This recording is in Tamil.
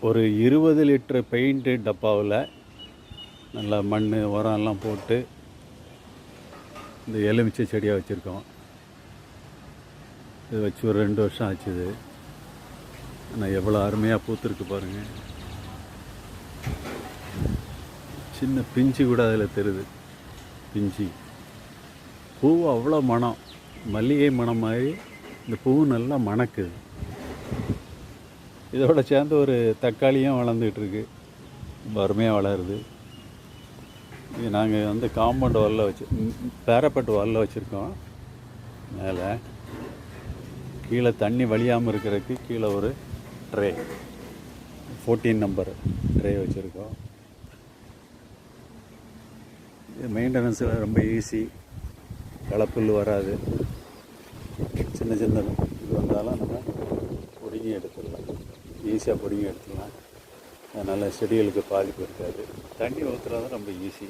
ஒரு 20 லிட்டர் பெயிண்ட்டு டப்பாவில் நல்லா மண் உரம் எல்லாம் போட்டு இந்த எலுமிச்சை செடியாக வச்சுருக்கோம். இது வச்சு ஒரு 2 வருஷம் ஆச்சுது. ஆனால் எவ்வளோ அருமையாக பூத்துருக்கு பாருங்கள். சின்ன பிஞ்சு கூட அதில் தெரியுது. பிஞ்சு பூ அவ்வளோ மனம், மல்லிகை மனம் மாதிரி இந்த பூ நல்லா மணக்குது. இதோட சேர்ந்து ஒரு தக்காளியும் வளர்ந்துக்கிட்டுருக்கு, ரொம்ப அருமையாக வளருது. இது நாங்கள் வந்து காம்பவுண்ட் வாலில் வச்சு பேரப்பட்டு வாலில் வச்சுருக்கோம். மேலே கீழே தண்ணி வழியாமல் இருக்கிறதுக்கு கீழே ஒரு ட்ரே 14 நம்பர் ட்ரே வச்சுருக்கோம். இது மெயின்டெனன்ஸில் ரொம்ப ஈஸி, களைப்புல் வராது. சின்ன சின்ன இது வந்தாலும் நம்ம பிடுங்கி எடுத்துடலாம், ஈஸியாக பிடுங்கி எடுத்துடலாம். அதனால் செடிகளுக்கு பாதிப்பு இருக்காது. தண்ணி ஊற்றுறது ரொம்ப ஈஸி.